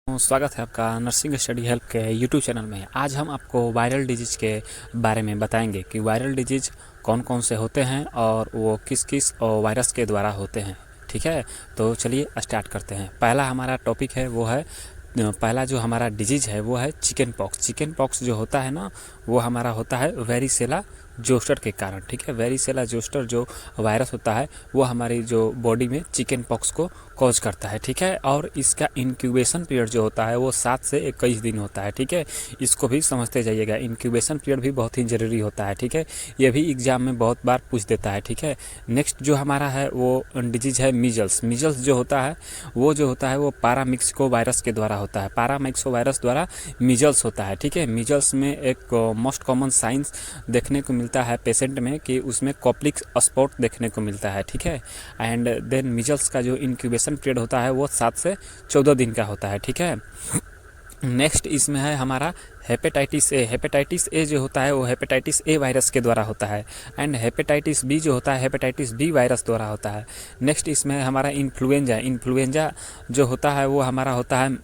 स्वागत है आपका नर्सिंग स्टडी हेल्प के यूट्यूब चैनल में। आज हम आपको वायरल डिजीज के बारे में बताएंगे कि वायरल डिजीज कौन कौन से होते हैं और वो किस किस वायरस के द्वारा होते हैं। ठीक है, तो चलिए स्टार्ट करते हैं। पहला हमारा टॉपिक है वो है पहला जो हमारा डिजीज है वो है चिकन पॉक्स। चिकन पॉक्स जो होता है ना वो हमारा होता है वेरिसेला जोस्टर के कारण। ठीक है, वेरिसेला जोस्टर जो वायरस होता है वो हमारी जो बॉडी में चिकन पॉक्स को कॉज करता है। ठीक है, और इसका इंक्यूबेशन पीरियड जो होता है वो 7 से 21 दिन होता है। ठीक है, इसको भी समझते जाइएगा। इंक्यूबेशन पीरियड भी बहुत ही ज़रूरी होता है। ठीक है, ये भी एग्जाम में बहुत बार पूछ देता है। ठीक है, नेक्स्ट जो हमारा है वो डिजीज है मीजल्स। मीजल्स जो होता है वो पारामिक्सिको वायरस के द्वारा होता है। पारामिक्सिको वायरस द्वारा मीजल्स होता है। ठीक है, मीजल्स में एक मोस्ट कॉमन साइंस देखने को मिलता है पेशेंट में कि उसमें कॉप्लिक स्पॉट देखने को मिलता है। ठीक है, एंड देन मीजल्स का जो इंक्यूबेशन पीरियड होता है वो 7 से 14 दिन का होता है। ठीक है, नेक्स्ट इसमें है हमारा हेपेटाइटिस ए। हेपेटाइटिस ए जो होता है वो हेपेटाइटिस ए वायरस के द्वारा होता है। एंड हेपेटाइटिस बी जो होता है हेपेटाइटिस बी वायरस द्वारा होता है। नेक्स्ट इसमें है हमारा इन्फ्लुएंजा। इन्फ्लुएंजा जो होता है वो हमारा होता है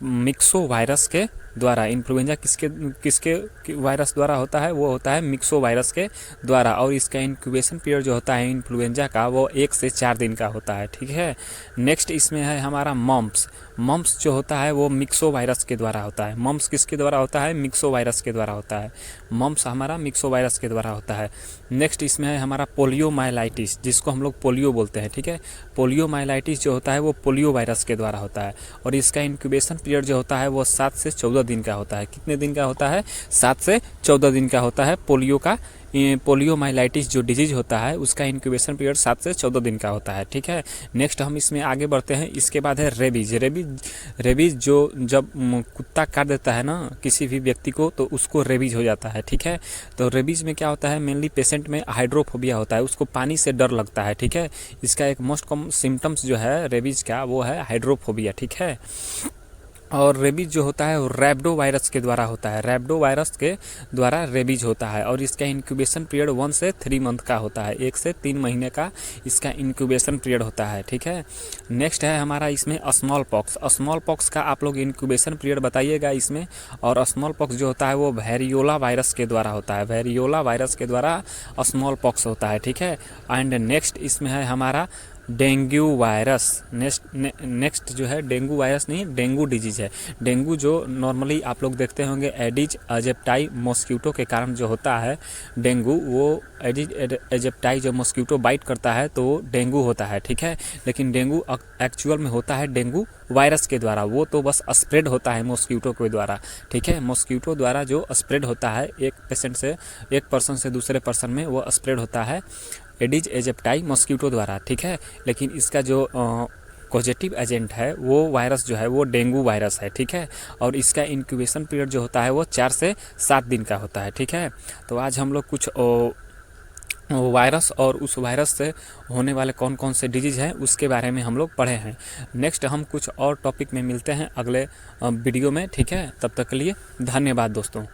मिक्सो वायरस के द्वारा। इन्फ्लुएंजा किसके किसके वायरस द्वारा होता है? वो होता है मिक्सो वायरस के द्वारा। और इसका इंक्यूबेशन पीरियड जो होता है इन्फ्लुएंजा का वो 1 से 4 दिन का होता है। ठीक है, नेक्स्ट इसमें है हमारा मम्प्स। मम्प्स जो होता है वो मिक्सो वायरस के द्वारा होता है। मम्प्स किसके द्वारा होता है? मिक्सो वायरस के द्वारा होता है। मम्प्स हमारा मिक्सो वायरस के द्वारा होता है। नेक्स्ट इसमें है हमारा पोलियोमाइलाइटिस, जिसको हम लोग पोलियो बोलते हैं। ठीक है, पोलियोमाइलाइटिस जो होता है वो पोलियो वायरस के द्वारा होता है। और इसका इंक्यूबेशन पीरियड जो होता है वो 7 से 14 दिन का होता है। कितने दिन का होता है? 7 से 14 दिन का होता है पोलियो का। पोलियोमाइलाइटिस जो डिजीज होता है उसका इंक्यूबेशन पीरियड 7 से 14 दिन का होता है। ठीक है, नेक्स्ट हम इसमें आगे बढ़ते हैं। इसके बाद है रेबीज। रेबीज जो जब कुत्ता काट देता है ना किसी भी व्यक्ति को तो उसको रेबीज हो जाता है। ठीक है, तो रेबीज में क्या होता है? मेनली पेशेंट में हाइड्रोफोबिया होता है, उसको पानी से डर लगता है। ठीक है, इसका एक मोस्ट कॉमन सिम्टम्स जो है रेबीज का वो है हाइड्रोफोबिया। ठीक है, और रेबीज जो होता है वो रैबिडो वायरस के द्वारा होता है। रैबिडो वायरस के द्वारा रेबीज होता है और इसका इंक्यूबेशन पीरियड 1 से 3 मंथ का होता है। 1 से 3 महीने का इसका इंक्यूबेशन पीरियड होता है। ठीक है, नेक्स्ट है हमारा इसमें स्मॉल पॉक्स। स्मॉल पॉक्स का आप लोग इंक्यूबेशन पीरियड बताइएगा इसमें। और स्मॉल पॉक्स जो होता है वो वेरियोला वायरस के द्वारा होता है। वेरियोला वायरस के द्वारा स्मॉल पॉक्स होता है। ठीक है, एंड नेक्स्ट इसमें है हमारा डेंगू वायरस। नेक्स्ट जो है डेंगू वायरस नहीं, डेंगू डिजीज है। डेंगू जो नॉर्मली आप लोग देखते होंगे एडिज एजिप्टाई मॉस्किटो के कारण जो होता है डेंगू, वो एडिज एजिप्टाई जो मॉस्किटो बाइट करता है तो डेंगू होता है। ठीक है, लेकिन डेंगू एक्चुअल में होता है डेंगू वायरस के द्वारा। वो तो बस स्प्रेड होता है मॉस्किटो के द्वारा। ठीक है, मॉस्किटो द्वारा जो स्प्रेड होता है एक पर्सन से दूसरे पर्सन में वो स्प्रेड होता है एडिज एजिप्टाई मॉस्किटो द्वारा। ठीक है, लेकिन इसका जो पॉजिटिव एजेंट है वो वायरस जो है वो डेंगू वायरस है। ठीक है, और इसका इंक्यूबेशन पीरियड जो होता है वो 4 से 7 दिन का होता है। ठीक है, तो आज हम लोग कुछ वायरस और उस वायरस से होने वाले कौन कौन से डिजीज़ हैं उसके बारे में हम लोग पढ़े हैं। नेक्स्ट हम कुछ और टॉपिक में मिलते हैं अगले वीडियो में। ठीक है, तब तक के लिए धन्यवाद दोस्तों।